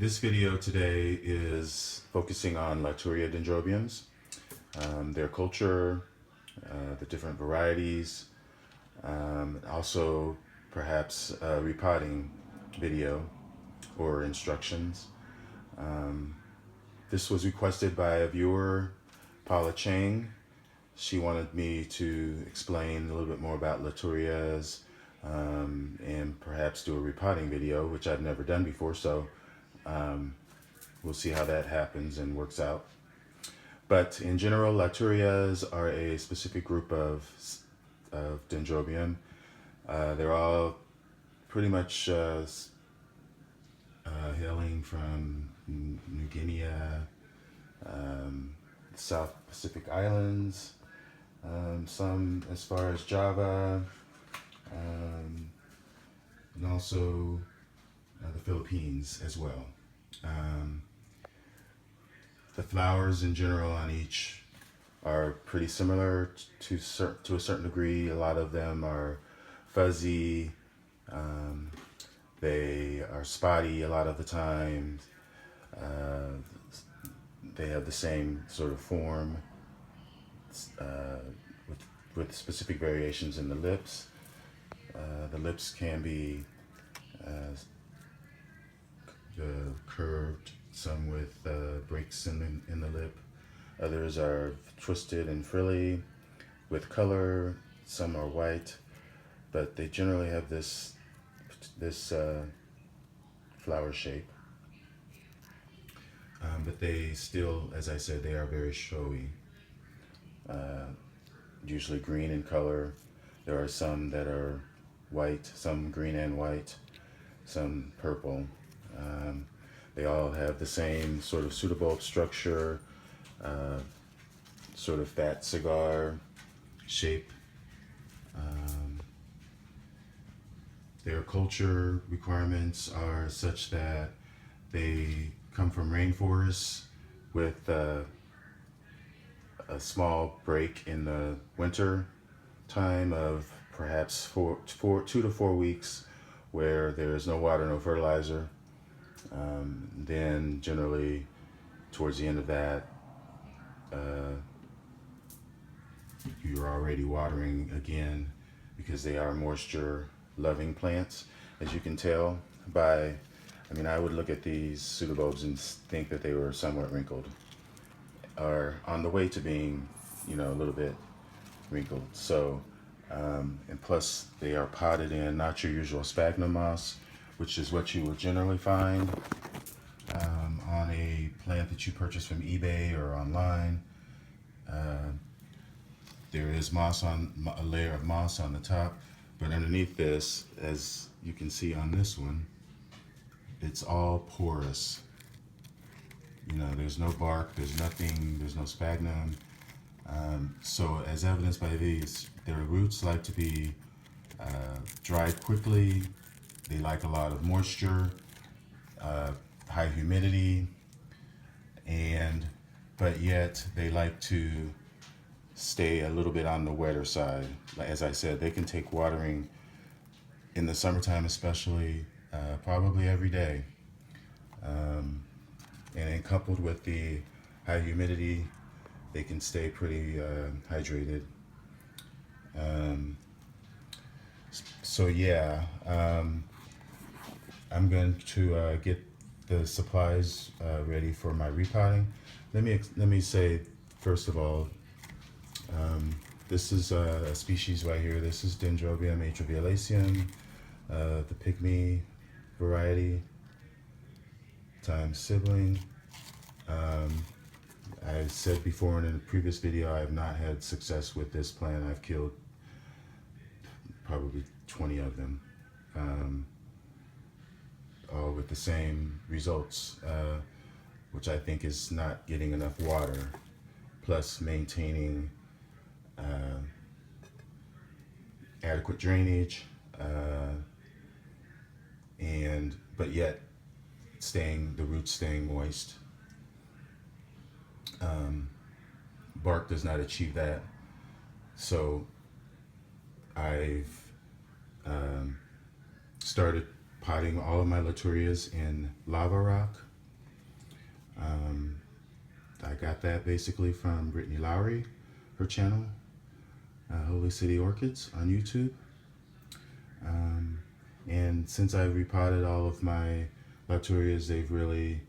This video today is focusing on LATOURIA dendrobiums, their culture, the different varieties, also perhaps a repotting video or instructions. This was requested by a viewer, Paula Chang. She wanted me to explain a little bit more about LATOURIAs and perhaps do a repotting video, which I've never done before, so we'll see how that happens and works out. But in general, LATOURIAs are a specific group of dendrobium. They're all pretty much hailing from New Guinea, South Pacific Islands, some as far as Java, and also the Philippines as well. The flowers in general on each are pretty similar to a certain degree. A lot of them are fuzzy. They are spotty a lot of the time. They have the same sort of form with specific variations in the lips. The lips can be curved, some with breaks in the lip. Others are twisted and frilly with color. Some are white, but they generally have this flower shape. But they still, as I said, they are very showy. Usually green in color. There are some that are white, some green and white, some purple. They all have the same sort of pseudobulb structure, sort of fat cigar shape. Their culture requirements are such that they come from rainforests with a small break in the winter time of perhaps 2 to 4 weeks where there is no water, no fertilizer. Then generally towards the end of that, you're already watering again because they are moisture loving plants, as you can tell by, I would look at these pseudobulbs and think that they were somewhat wrinkled, or on the way to being, a little bit wrinkled. So, and plus they are potted in not your usual sphagnum moss, which is what you would generally find on a plant that you purchase from eBay or online. There is moss on a layer of moss on the top, but underneath this, as you can see on this one, it's all porous. There's no bark, there's nothing, there's no sphagnum. So as evidenced by these, their roots like to be dried quickly. They like a lot of moisture, high humidity, but yet they like to stay a little bit on the wetter side. As I said, they can take watering in the summertime especially, probably every day. And then coupled with the high humidity, they can stay pretty hydrated. So yeah, I'm going to get the supplies ready for my repotting. Let me say first of all, this is a species right here. This is Dendrobium atriviolaceum, the pygmy variety times sibling. I said before in a previous video, I have not had success with this plant. I've killed probably 20 of them, all with the same results, which I think is not getting enough water, plus maintaining adequate drainage, but yet the roots staying moist. Bark does not achieve that, so I've started potting all of my LATOURIAs in lava rock, I got that basically from Brittany Lowry, her channel, Holy City Orchids on YouTube. And since I've repotted all of my LATOURIAs, they've really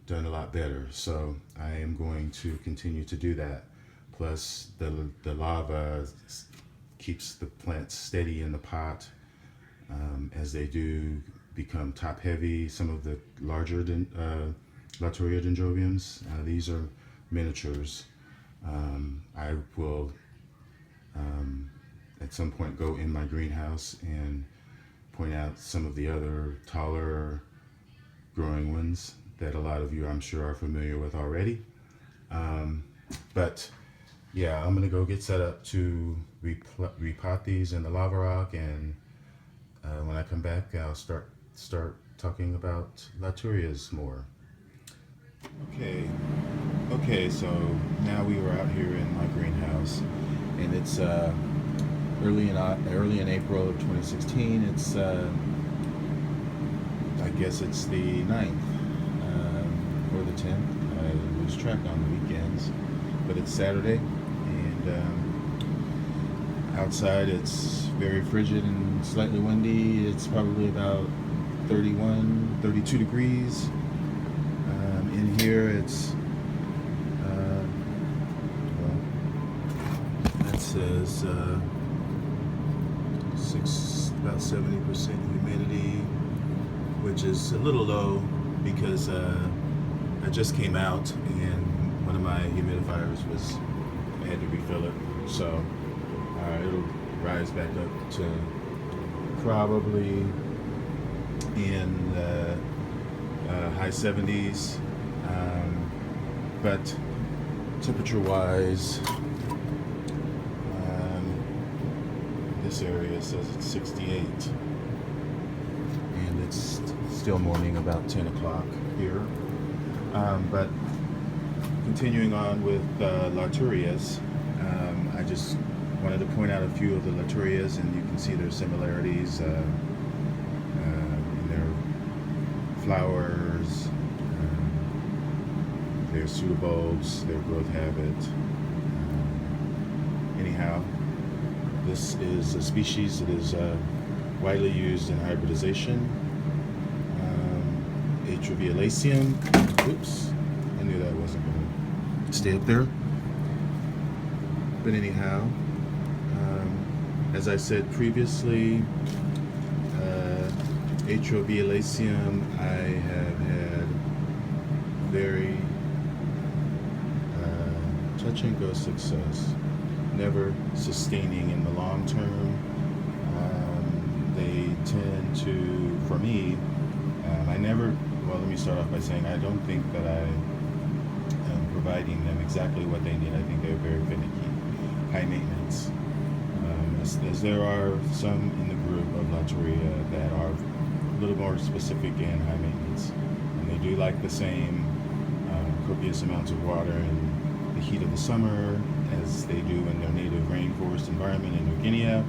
done a lot better. So I am going to continue to do that. Plus the lava keeps the plants steady in the pot as they do become top heavy. Some of the larger LATOURIA dendrobiums, these are miniatures. I will at some point go in my greenhouse and point out some of the other taller growing ones that a lot of you I'm sure are familiar with already. But yeah, I'm gonna go get set up to repot these in the lava rock, and when I come back I'll start talking about LATOURIAs more. Okay, so now we are out here in my greenhouse, and it's early in April of 2016. It's I guess it's the 9th or the 10th. I lose track on the weekends, but it's Saturday, and outside it's very frigid and slightly windy. It's probably about 31, 32 degrees. In here it's well, that says about 70% humidity, which is a little low because I just came out and one of my humidifiers I had to refill it, so it'll rise back up to probably in the high 70s, but temperature wise, this area says it's 68, and it's still morning, about 10 o'clock here. But continuing on with LATOURIAs, I just wanted to point out a few of the LATOURIAs, and you can see their similarities in their flowers, their pseudobulbs, their growth habit. Anyhow, this is a species that is widely used in hybridization. Violacea. Oops, I knew that wasn't going to stay up there. But anyhow, as I said previously, Violacea, I have had very touch and go success, never sustaining in the long term. They tend to, for me, well, let me start off by saying I don't think that I am providing them exactly what they need. I think they're very finicky, high maintenance. As there are some in the group of LATOURIA that are a little more specific and high maintenance, and they do like the same copious amounts of water in the heat of the summer as they do in their native rainforest environment in New Guinea,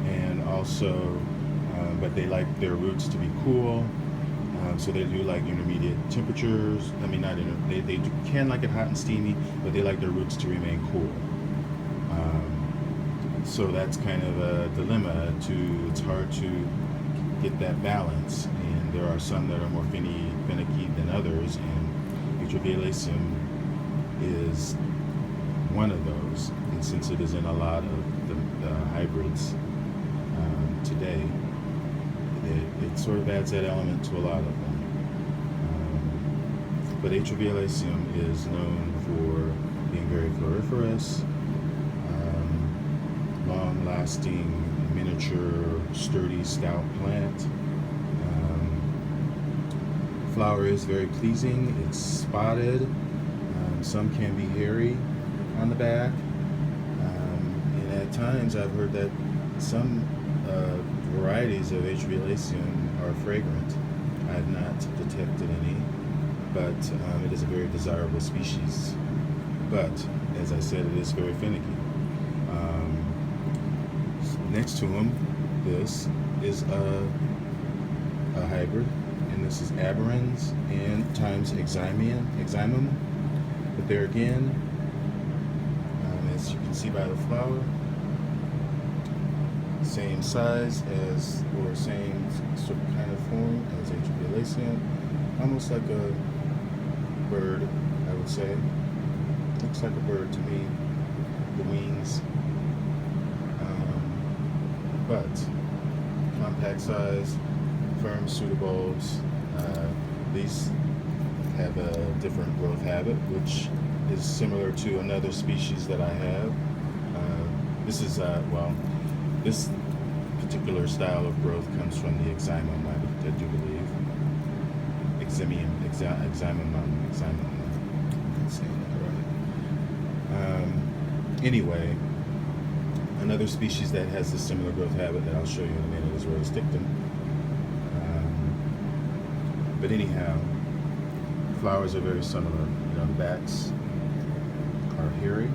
and also, but they like their roots to be cool. So they do like intermediate temperatures. I mean, they can like it hot and steamy, but they like their roots to remain cool. So that's kind of a dilemma. It's hard to get that balance, and there are some that are more finicky than others, and Violacea is one of those. And since it is in a lot of the hybrids today, it sort of adds that element to a lot of them. But Violacea is known for being very floriferous, long-lasting, miniature, sturdy, stout plant. Flower is very pleasing. It's spotted. Some can be hairy on the back. And at times I've heard that some varieties of Violacea are fragrant. I have not detected any, but it is a very desirable species. But as I said, it is very finicky. Next to him, this is a hybrid and this is aberrans and times exymum. But there again, as you can see by the flower, same size as, or same sort of kind of form as Atrium, almost like a bird, I would say. Looks like a bird to me, the wings. But compact size, firm pseudobulbs. These have a different growth habit, which is similar to another species that I have. This is, this particular style of growth comes from the exymum, I do believe. Exymum. I'm saying that right. Anyway, another species that has a similar growth habit that I'll show you in a minute is Rose dictum. But anyhow, flowers are very similar. You know, the backs are hairy,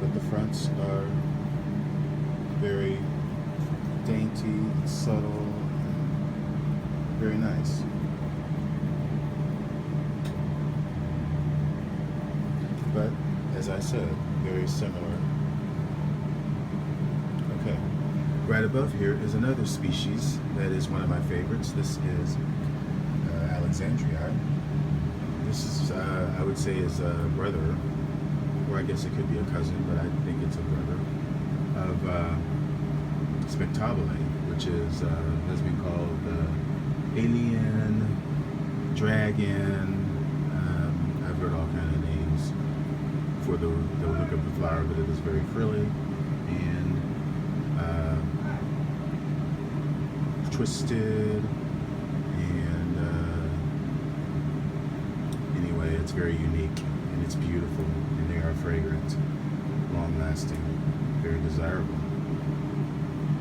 but the fronts are very dainty, subtle, very nice. But as I said, very similar. Okay, right above here is another species that is one of my favorites. This is Alexandrii. This is, I would say, is a brother, or I guess it could be a cousin, but I think it's a brother of Spectabile, which is has been called alien, dragon. I've heard all kind of names for the look of the flower, but it is very frilly and twisted, and anyway, it's very unique and it's beautiful, and they are fragrant, long-lasting, very desirable.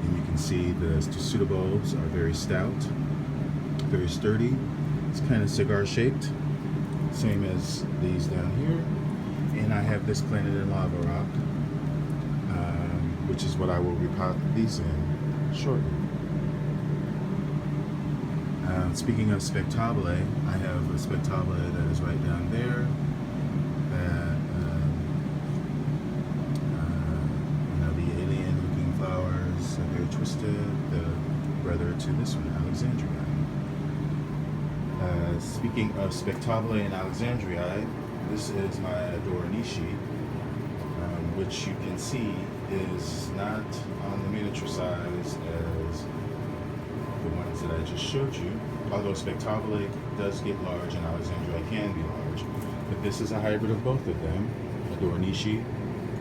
And you can see the pseudobulbs are very stout, very sturdy. It's kind of cigar-shaped, same as these down here. And I have this planted in lava rock, which is what I will repot these in shortly. Speaking of Spectabile, I have a Spectabile that is right down there. That you know, the alien-looking flowers are very twisted. The brother to this one, Alexandrii. Speaking of Spectabile and Alexandrii, this is my Adornishi, which you can see is not on the miniature size as the ones that I just showed you. Although Spectabile does get large and Alexandrii can be large, but this is a hybrid of both of them, Adornishi,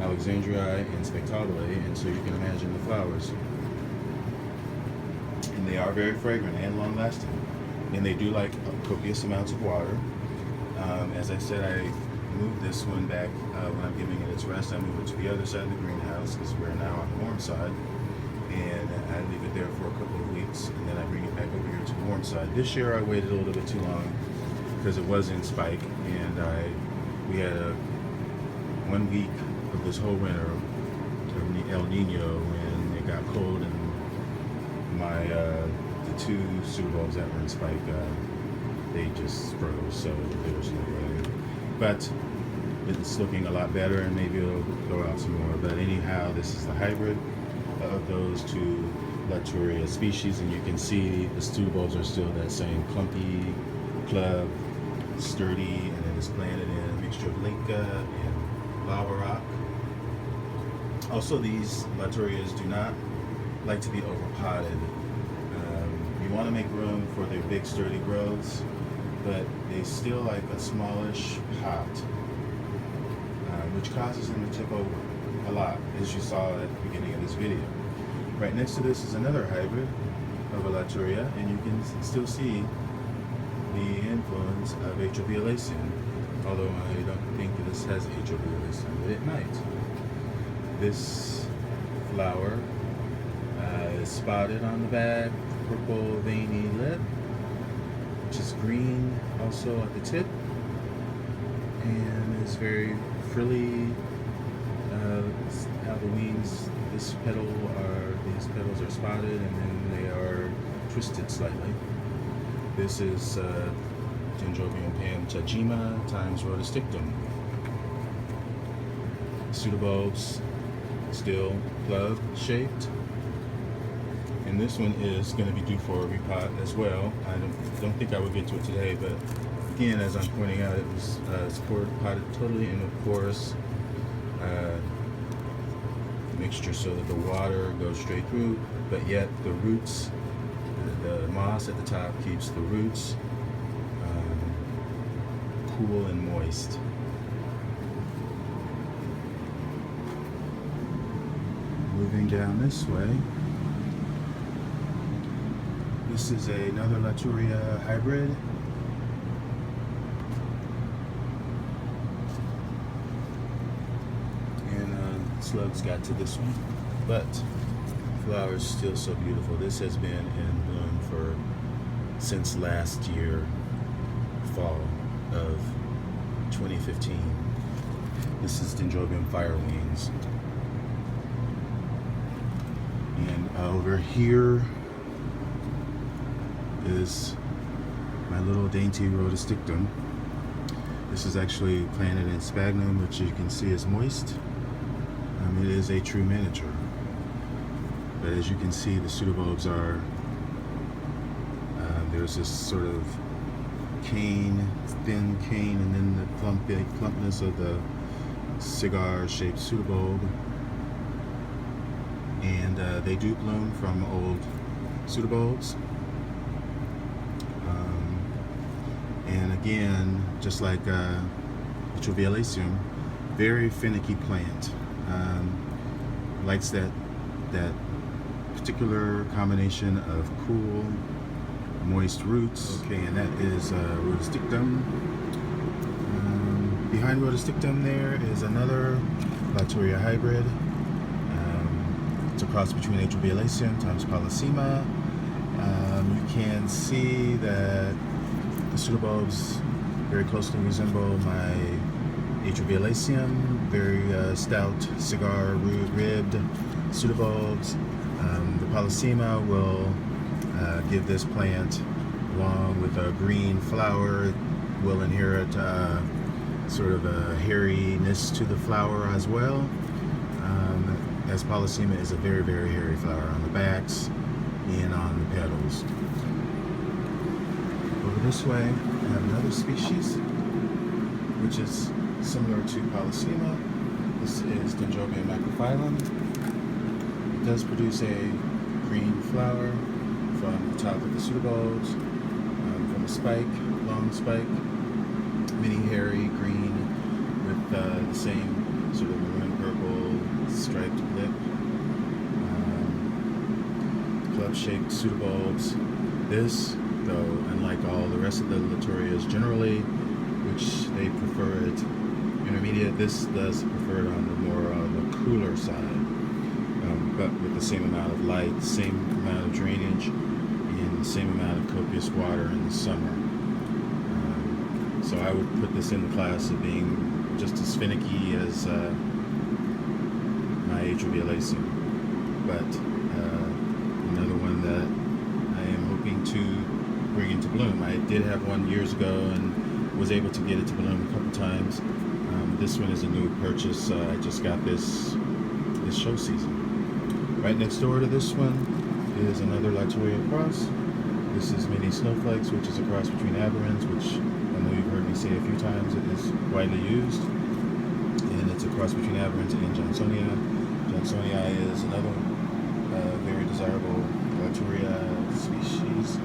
Alexandrii, and Spectabile, and so you can imagine the flowers. And they are very fragrant and long-lasting, and they do like copious amounts of water. As I said, I moved this one back when I'm giving it its rest. I move it to the other side of the greenhouse because we're now on the warm side, and I leave it there for a couple of weeks, and then I bring it back over here to the warm side. This year I waited a little bit too long because it was in spike, and we had 1 week of this whole winter, El Nino, when it got cold, and my the two pseudobulbs that were in spike, they just froze, so there was no way. But it's looking a lot better, and maybe it'll throw out some more. But anyhow, this is the hybrid of those two LATOURIA species, and you can see the pseudobulbs are still that same clumpy club, sturdy, and it is planted in a mixture of Linka and lava rock. Also, these LATOURIAs do not like to be overpotted. You want to make room for their big sturdy growths, but they still like a smallish pot, which causes them to tip over a lot, as you saw at the beginning of this video. Right next to this is another hybrid of a LATOURIA, and you can still see the influence of Atrium, although I don't think this has Atrium, but it might. This flower is spotted on the back, purple veiny lip, which is green also at the tip, and is very frilly. How the wings, these petals are spotted, and then they are twisted slightly. This is Dendrobium Tajima times rotostictum. Pseudobulbs, still glove shaped. And this one is going to be due for a repot as well. I don't think I would get to it today, but again, as I'm pointing out, it was potted totally in a porous mixture so that the water goes straight through, but yet the roots, the moss at the top keeps the roots cool and moist. Moving down this way, this is another LATOURIA hybrid. Slugs got to this one, but flowers still so beautiful. This has been in bloom since last year, fall of 2015. This is Dendrobium firewings. And over here is my little dainty rotostictum. This is actually planted in sphagnum, which you can see is moist. It is a true miniature, but as you can see, the pseudobulbs are, there's this sort of cane, thin cane, and then the plumpness of the cigar-shaped pseudobulb. And they do bloom from old pseudobulbs. And again, just like Violacea, very finicky plant. Likes that particular combination of cool, moist roots. Okay, and that is rotostictum. Behind rotostictum there is another LATOURIA hybrid. It's a cross between Violacea times Polysema. You can see that the pseudobulbs very closely resemble my Violacea, very stout cigar-ribbed pseudobulbs. The Polysema will give this plant, along with a green flower, will inherit sort of a hairiness to the flower as well. As Polysema is a very, very hairy flower on the backs and on the petals. Over this way, I have another species, which is similar to Polysema. This is Dendrobium macrophyllum. It does produce a green flower from the top of the pseudobulbs, from a spike, long spike, mini hairy green with the same sort of maroon purple striped lip, club-shaped pseudobulbs. This, though, unlike all the rest of the LATOURIAs generally, which they prefer it intermediate, this does prefer it on the more the cooler side, but with the same amount of light, the same amount of drainage, and the same amount of copious water in the summer. So I would put this in the class of being just as finicky as my Violacea, but another one that I am hoping to bring into bloom. I did have one years ago and was able to get it to bloom a couple times. This one is a new purchase. I just got this show season. Right next door to this one is another LATOURIA cross. This is Mini Snowflakes, which is a cross between aberrans, which I know you've heard me say a few times. It is widely used, and it's a cross between aberrans and Johnsonia. Johnsonia is another very desirable LATOURIA species.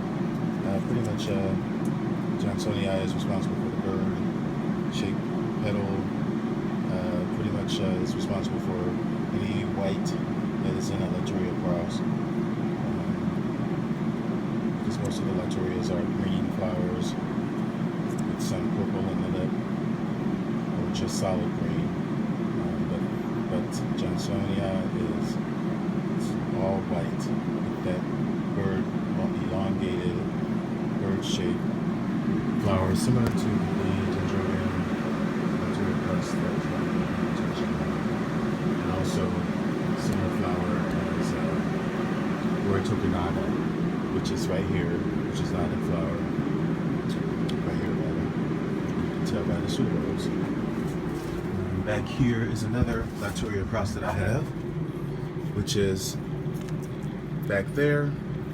Pretty much, Johnsonia is responsible for the bird-shaped petal. Pretty much is responsible for any white that is in a LATOURIA cross. Because most of the LATOURIAs are green flowers with some purple in the lip, or just solid green. But Johnsonia is all white with that bird, elongated, bird-shaped flower, similar to the Dendrobium LATOURIA cross that was and also similar flower as Tokunaga, which is right here, which is not in flower. pseudobulbs. Back here is another LATOURIA cross that I have, which is back there,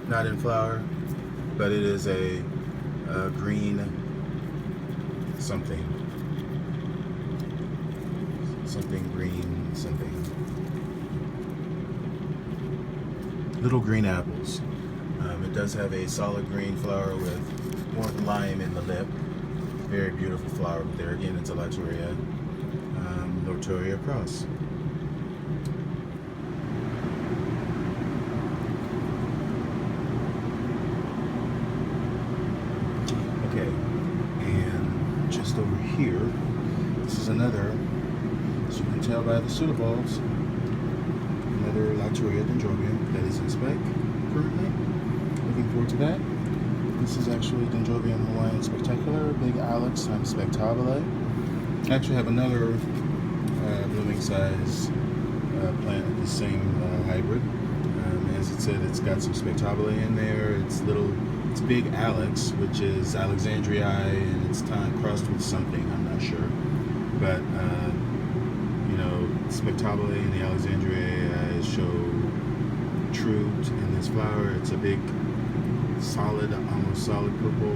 not in flower, but it is a green something green something. Little green apples. It does have a solid green flower with more lime in the lip. Very beautiful flower, but there again it's a LATOURIA cross. Okay, and just over here, this is another, as you can tell by the pseudobulbs, another LATOURIA dendrobium that is in spec currently. Looking forward to that. This is actually Dendrobium Hawaiian Spectacular, Big Alex times Spectabile. I actually have another blooming size plant of the same hybrid. As it said, it's got some Spectabile in there. It's Big Alex, which is Alexandrii, and it's crossed with something, I'm not sure. But, you know, Spectabile and the Alexandrii show true in this flower. It's a big, solid, almost solid purple,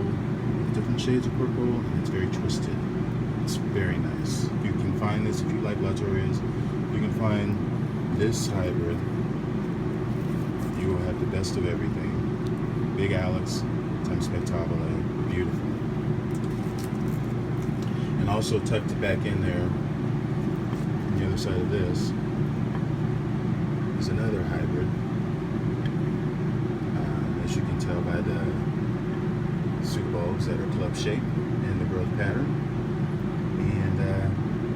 different shades of purple, and it's very twisted. It's very nice. You can find this if you like LATOURIAs. You can find this hybrid. You will have the best of everything. Big Alex times Spectabile, beautiful. And also tucked back in there, on the other side of this, is another hybrid. As you can tell by the pseudobulbs that are club shaped and the growth pattern. And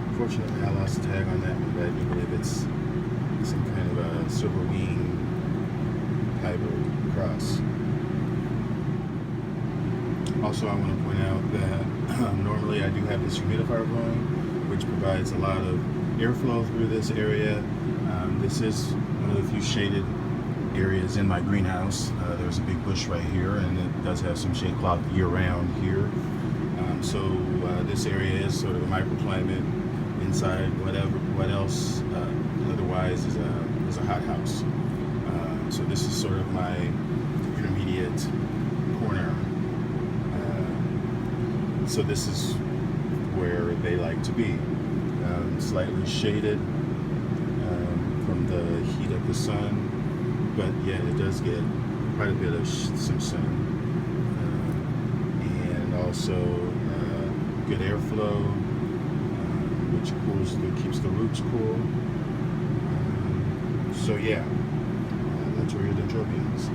unfortunately I lost the tag on that one, but I do believe it's some kind of a silver wing hybrid cross. Also, I want to point out that normally I do have this humidifier blowing, which provides a lot of airflow through this area. This is one of the few shaded areas in my greenhouse. There's a big bush right here, and it does have some shade cloth year-round here. So this area is sort of a microclimate inside what else otherwise is a hothouse. So this is sort of my intermediate corner. So this is where they like to be, slightly shaded from the heat of the sun, but yeah, it does get quite a bit of some sun, and also good airflow, which keeps the roots cool. So yeah, LATOURIA dendrobiums.